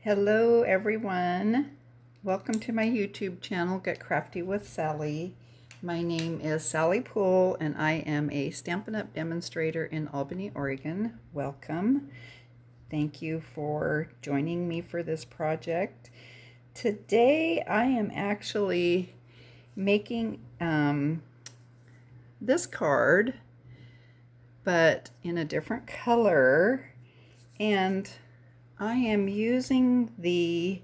Hello everyone, welcome to my YouTube channel, Get Crafty with Sally. My name is Sally Poole and I am a Stampin' Up! Demonstrator in Albany, Oregon. Welcome. Thank you for joining me for this project. Today I am actually making this card, but in a different color, and I am using the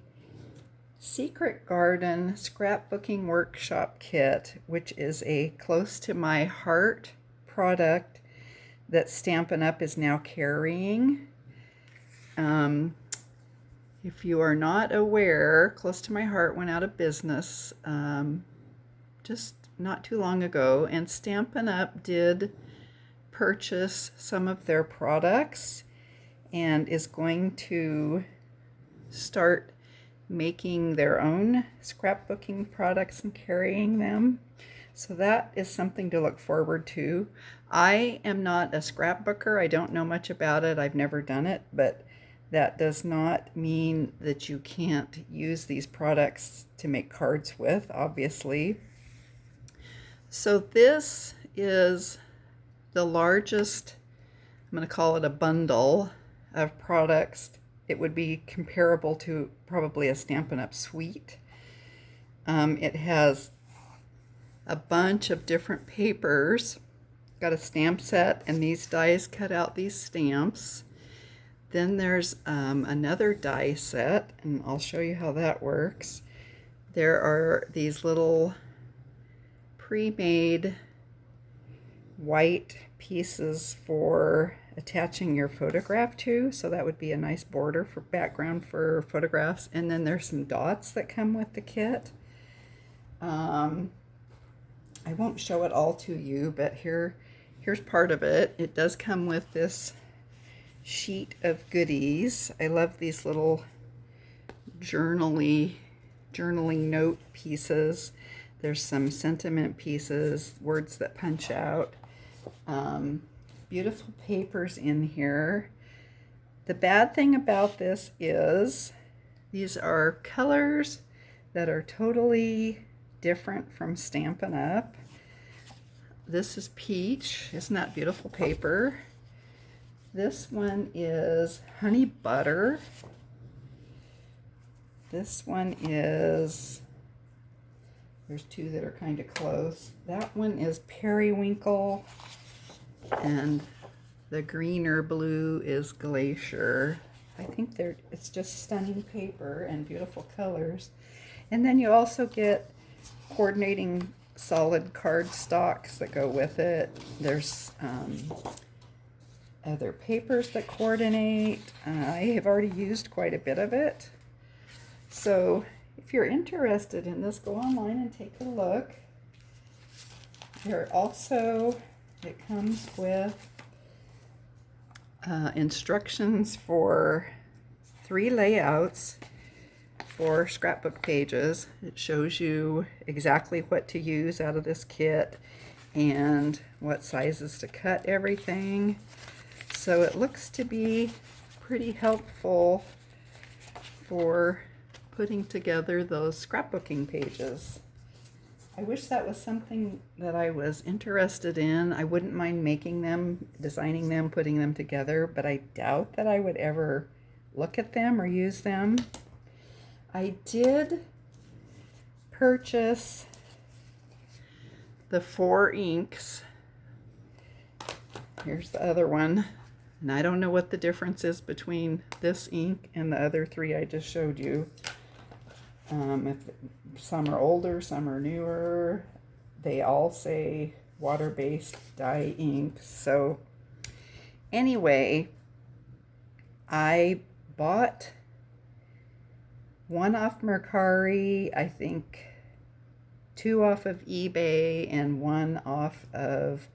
Secret Garden Scrapbooking Workshop Kit, which is a close to my heart product that Stampin' Up! Is now carrying. If you are not aware, Close to My Heart went out of business just not too long ago, and Stampin' Up! Did purchase some of their products and is going to start making their own scrapbooking products and carrying them. So that is something to look forward to. I am not a scrapbooker. I don't know much about it. I've never done it, but that does not mean that you can't use these products to make cards with, obviously. So this is the largest, I'm going to call it a bundle of products. It would be comparable to probably a Stampin' Up! Suite. It has a bunch of different papers. Got a stamp set, and these dies cut out these stamps. Then there's another die set, and I'll show you how that works. There are these little pre-made white pieces for attaching your photograph to, so that would be a nice border for background for photographs. And then there's some dots that come with the kit. I won't show it all to you, but here's part of it. It does come with this sheet of goodies. I love these little journaling note pieces. There's some sentiment pieces, words that punch out. Beautiful papers in here. The bad thing about this is these are colors that are totally different from Stampin' Up! This is peach. Isn't that beautiful paper? This one is honey butter. This one is, there's two that are kind of close. That one is periwinkle, and the greener blue is glacier. I think it's just stunning paper and beautiful colors. And then you also get coordinating solid card stocks that go with it. There's other papers that coordinate. I have already used quite a bit of it. So if you're interested in this, go online and take a look. It comes with instructions for 3 layouts for scrapbook pages. It shows you exactly what to use out of this kit and what sizes to cut everything. So it looks to be pretty helpful for putting together those scrapbooking pages. I wish that was something that I was interested in. I wouldn't mind making them, designing them, putting them together, but I doubt that I would ever look at them or use them. I did purchase the 4 inks. Here's the other one. And I don't know what the difference is between this ink and the other 3 I just showed you. If some are older, some are newer. They all say water-based dye ink. So anyway, I bought 1 off Mercari, I think 2 off of eBay, and 1 off of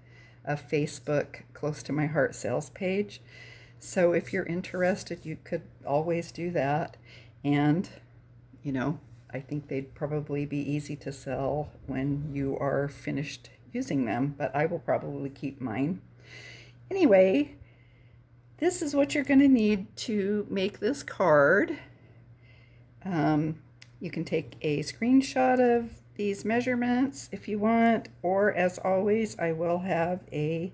a Facebook Close to My Heart sales page. So if you're interested, you could always do that. And you know, I think they'd probably be easy to sell when you are finished using them, but I will probably keep mine. Anyway, this is what you're going to need to make this card. You can take a screenshot of these measurements if you want, or as always, I will have a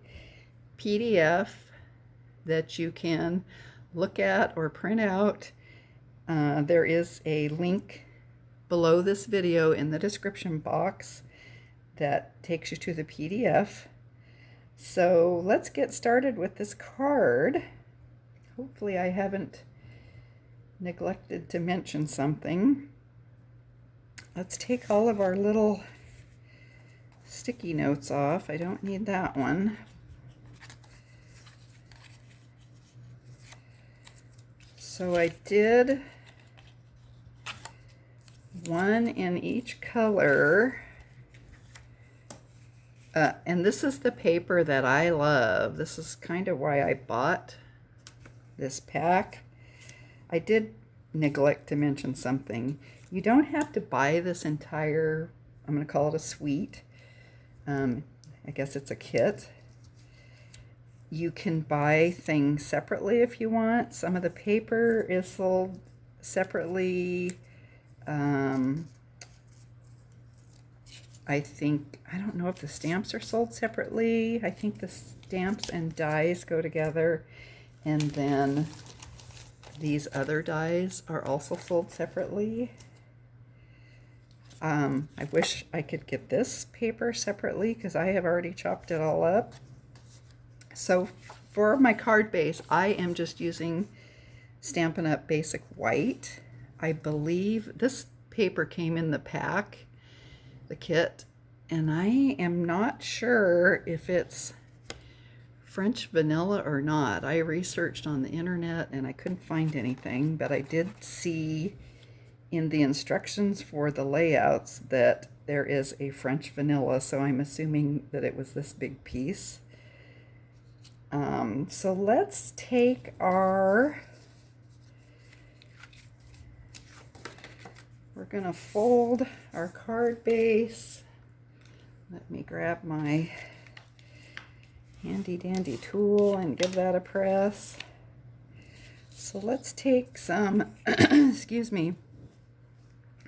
PDF that you can look at or print out. There is a link below this video in the description box that takes you to the PDF. So let's get started with this card. Hopefully I haven't neglected to mention something. Let's take all of our little sticky notes off. I don't need that one. So I did one in each color. And this is the paper that I love. This is kind of why I bought this pack. I did neglect to mention something. You don't have to buy this entire, I'm going to call it a suite. I guess it's a kit. You can buy things separately if you want. Some of the paper is sold separately. I don't know if the stamps are sold separately. I think the stamps and dies go together, and then these other dies are also sold separately. I wish I could get this paper separately because I have already chopped it all up. So for my card base, I am just using Stampin' Up! Basic White. I believe this paper came in the pack, the kit, and I am not sure if it's French vanilla or not. I researched on the internet and I couldn't find anything, but I did see in the instructions for the layouts that there is a French vanilla, so I'm assuming that it was this big piece. So let's take we're gonna fold our card base. Let me grab my handy dandy tool and give that a press. So let's take some, excuse me,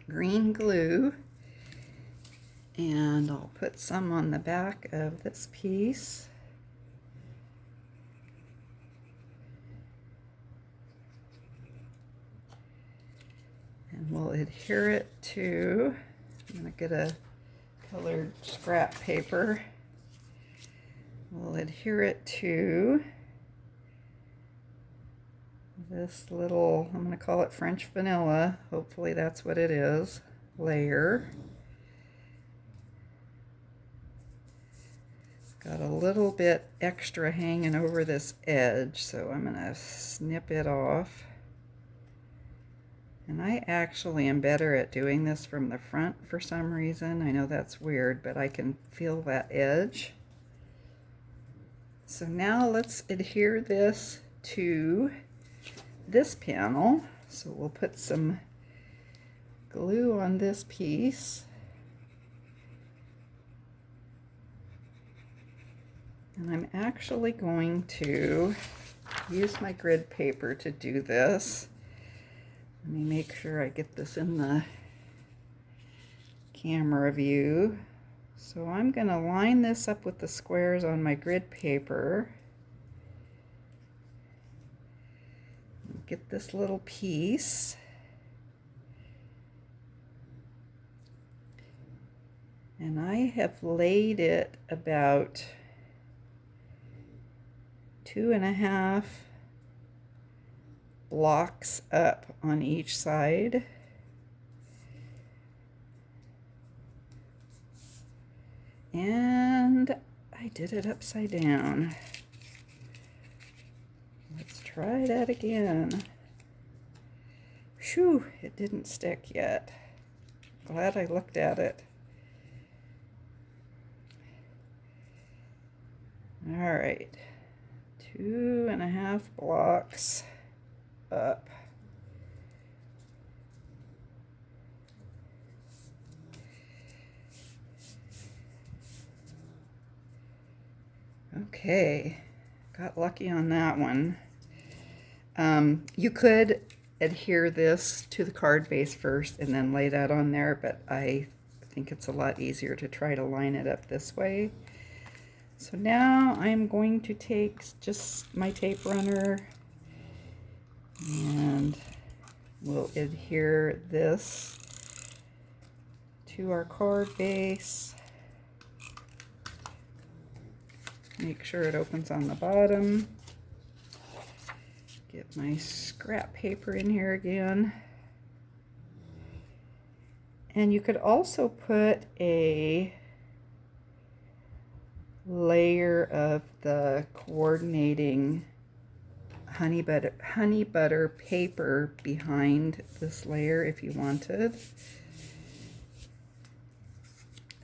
green glue, and I'll put some on the back of this piece. And we'll adhere it to, I'm going to get a colored scrap paper. We'll adhere it to this little, I'm going to call it French vanilla, hopefully that's what it is, layer. Got a little bit extra hanging over this edge, so I'm going to snip it off. And I actually am better at doing this from the front for some reason. I know that's weird, but I can feel that edge. So now let's adhere this to this panel. So we'll put some glue on this piece. And I'm actually going to use my grid paper to do this. Let me make sure I get this in the camera view. So I'm going to line this up with the squares on my grid paper. Get this little piece. And I have laid it about 2.5 blocks up on each side. And I did it upside down. Let's try that again. Phew, it didn't stick yet. Glad I looked at it. All right, 2.5 blocks up. Okay, got lucky on that one. You could adhere this to the card base first and then lay that on there, but I think it's a lot easier to try to line it up this way. So now I'm going to take just my tape runner and we'll adhere this to our card base. Make sure it opens on the bottom. Get my scrap paper in here again. And you could also put a layer of the coordinating honey butter paper behind this layer if you wanted.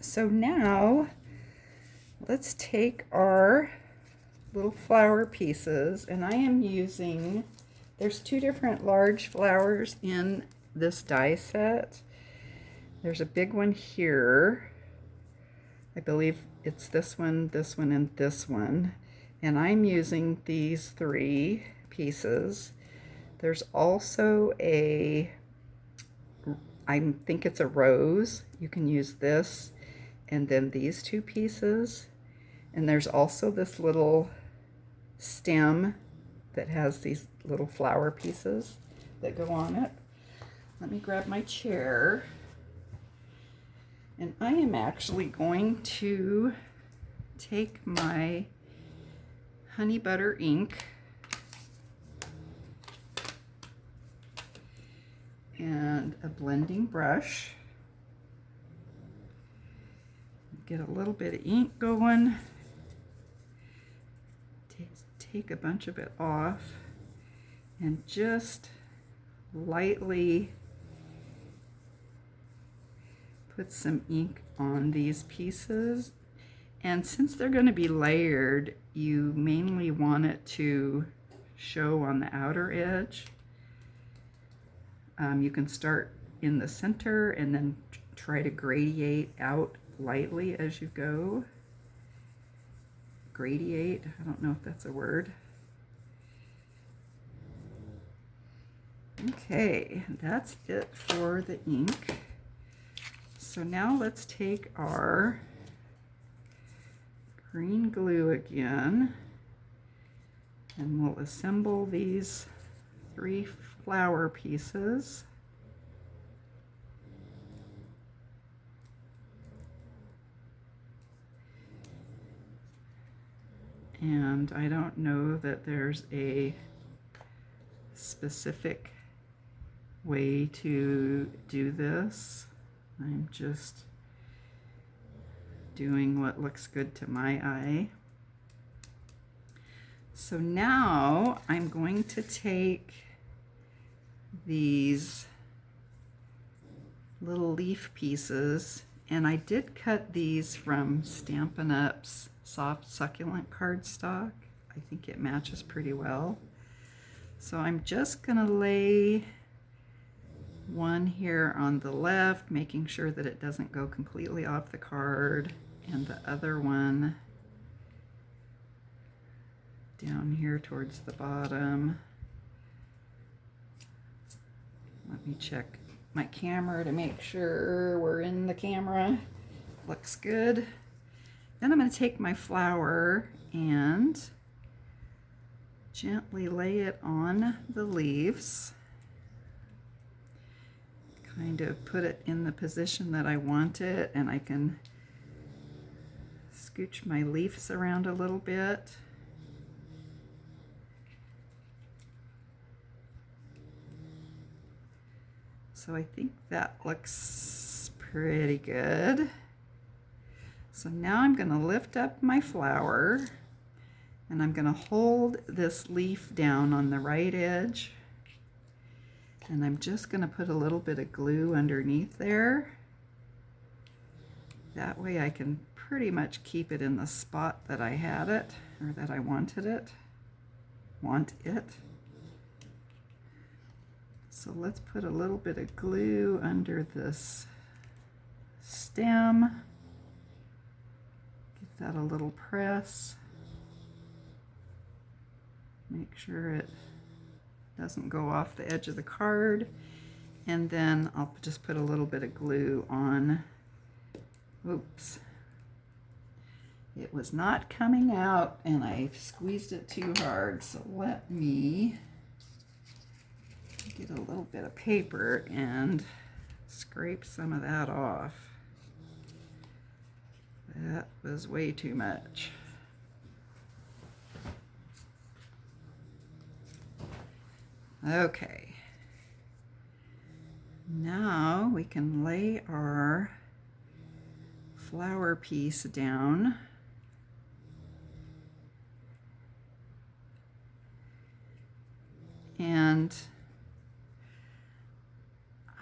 So now let's take our little flower pieces, and I am using, there's two different large flowers in this die set. There's a big one here. I believe it's this one, and this one. And I'm using these three pieces. There's also I think it's a rose. You can use this and then these two pieces. And there's also this little stem that has these little flower pieces that go on it. Let me grab my chair. And I am actually going to take my honey butter ink and a blending brush. Get a little bit of ink going. Take a bunch of it off and just lightly put some ink on these pieces. And since they're going to be layered, you mainly want it to show on the outer edge. You can start in the center and then try to gradiate out lightly as you go. Gradiate, I don't know if that's a word. Okay, that's it for the ink. So now let's take our green glue again, and we'll assemble these three flower pieces. And I don't know that there's a specific way to do this. I'm just doing what looks good to my eye. So now I'm going to take these little leaf pieces, and I did cut these from Stampin' Up's soft succulent cardstock. I think it matches pretty well. So I'm just gonna lay one here on the left, making sure that it doesn't go completely off the card, and the other one down here towards the bottom. Let me check my camera to make sure we're in the camera. Looks good. Then I'm going to take my flower and gently lay it on the leaves. Kind of put it in the position that I want it, and I can scooch my leaves around a little bit. So I think that looks pretty good. So now I'm going to lift up my flower, and I'm going to hold this leaf down on the right edge, and I'm just going to put a little bit of glue underneath there. That way I can pretty much keep it in the spot that I had it, or that I wanted it. So let's put a little bit of glue under this stem. Give that a little press. Make sure it doesn't go off the edge of the card. And then I'll just put a little bit of glue on. Oops. It was not coming out and I squeezed it too hard. So let me get a little bit of paper and scrape some of that off. That was way too much. Okay. Now we can lay our flower piece down. And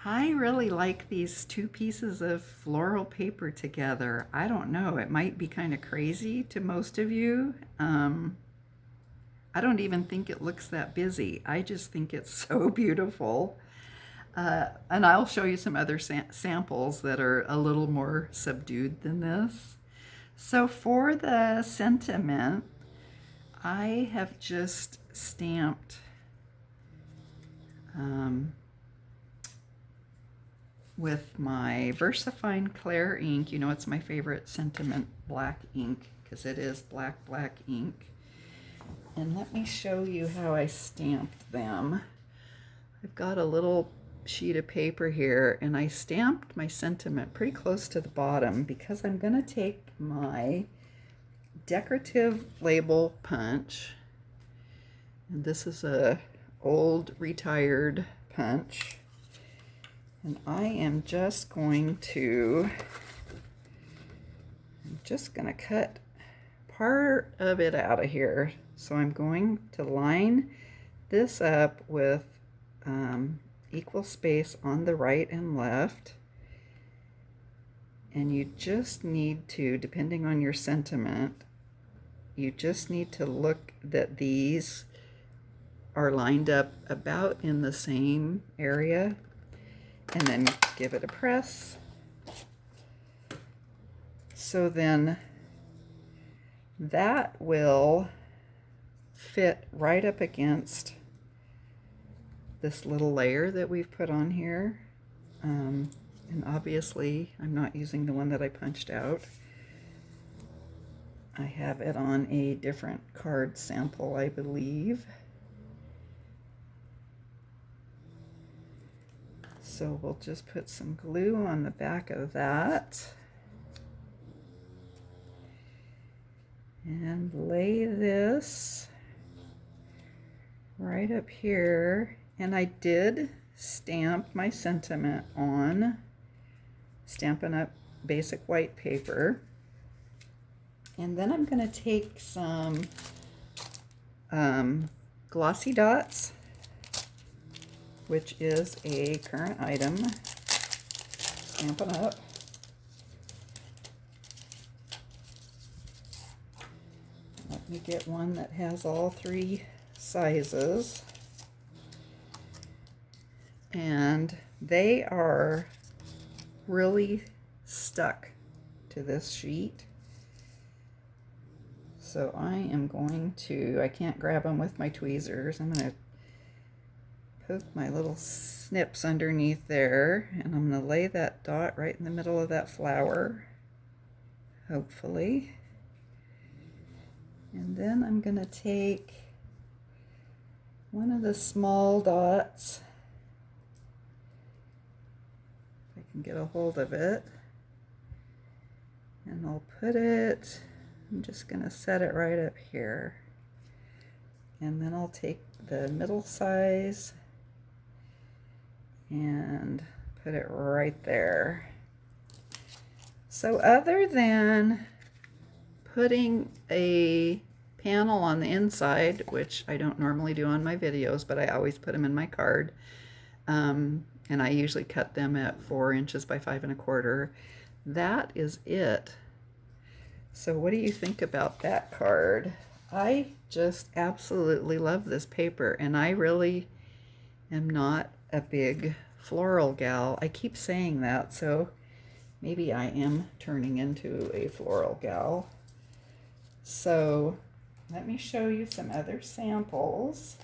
I really like these two pieces of floral paper together. I don't know, it might be kind of crazy to most of you. I don't even think it looks that busy. I just think it's so beautiful. And I'll show you some other samples that are a little more subdued than this. So for the sentiment, I have just stamped with my VersaFine Clair ink. You know, it's my favorite sentiment black ink because it is black ink. And let me show you how I stamped them. I've got a little sheet of paper here and I stamped my sentiment pretty close to the bottom because I'm going to take my decorative label punch, and this is a old retired punch, and I'm just going to cut part of it out of here. So I'm going to line this up with equal space on the right and left, and you just need to, depending on your sentiment, you just need to look that these are lined up about in the same area, and then give it a press. So then that will fit right up against this little layer that we've put on here. And obviously I'm not using the one that I punched out. I have it on a different card sample, I believe. So we'll just put some glue on the back of that and lay this right up here. And I did stamp my sentiment on Stampin' Up! Basic white paper. And then I'm going to take some glossy dots, which is a current item, Stampin' Up! Let me get one that has all three sizes. And they are really stuck to this sheet. So I am going to, I can't grab them with my tweezers. I'm going to poke my little snips underneath there, and I'm going to lay that dot right in the middle of that flower, hopefully. And then I'm going to take one of the small dots, if I can get a hold of it, and I'll put it, I'm just going to set it right up here. And then I'll take the middle size and put it right there. So other than putting a panel on the inside, which I don't normally do on my videos, but I always put them in my card, and I usually cut them at 4 inches by 5 1/4. That is it. So what do you think about that card? I just absolutely love this paper, and I really am not a big floral gal. I keep saying that, so maybe I am turning into a floral gal. So let me show you some other samples.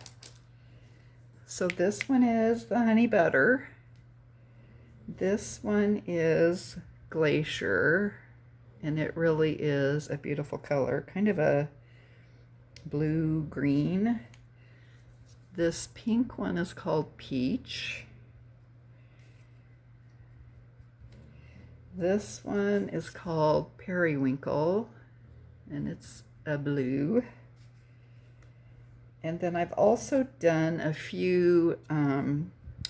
So this one is the honey butter. This one is glacier, and it really is a beautiful color, kind of a blue-green. This pink one is called peach. This one is called periwinkle, and it's a blue. And then I've also done a few,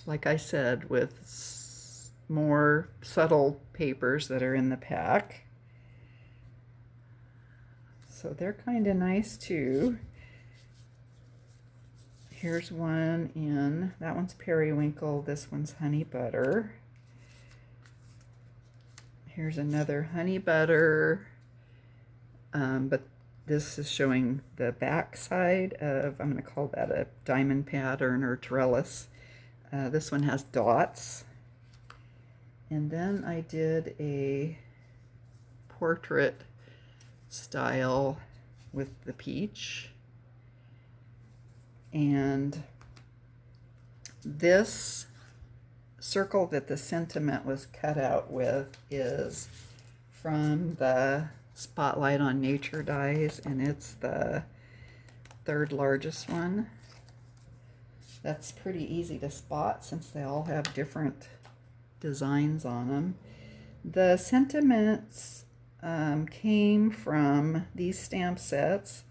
like I said, with more subtle papers that are in the pack. So they're kind of nice too. Here's one in, that one's periwinkle, this one's honey butter. Here's another honey butter, but this is showing the back side of, I'm going to call that a diamond pattern or trellis. This one has dots. And then I did a portrait style with the peach. And this circle that the sentiment was cut out with is from the Spotlight on Nature dies, and it's the third largest one. That's pretty easy to spot since they all have different designs on them. The sentiments came from these stamp sets,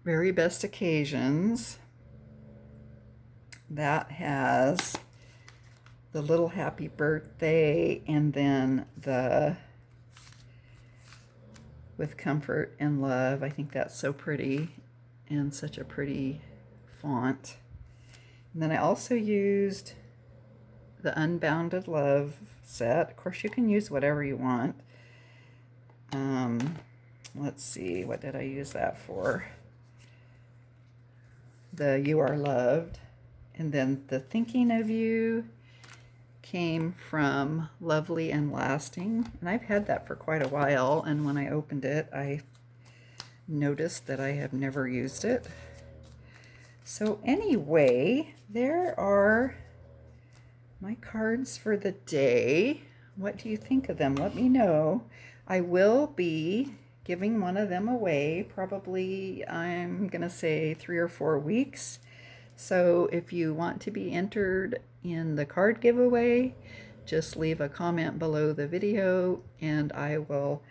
Very Best Occasions. That has the little happy birthday, and then the With Comfort and Love. I think that's so pretty and such a pretty font. And then I also used the Unbounded Love set. Of course, you can use whatever you want. Let's see, what did I use that for? The You Are Loved. And then the Thinking of You came from Lovely and Lasting. And I've had that for quite a while, and when I opened it, I noticed that I have never used it. So anyway, there are my cards for the day. What do you think of them? Let me know. I will be giving one of them away, probably, I'm gonna say 3 or 4 weeks. So if you want to be entered in the card giveaway, just leave a comment below the video and I will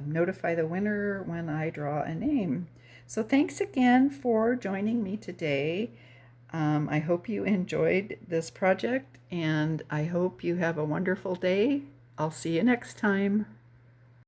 notify the winner when I draw a name. So thanks again for joining me today. I hope you enjoyed this project, and I hope you have a wonderful day. I'll see you next time.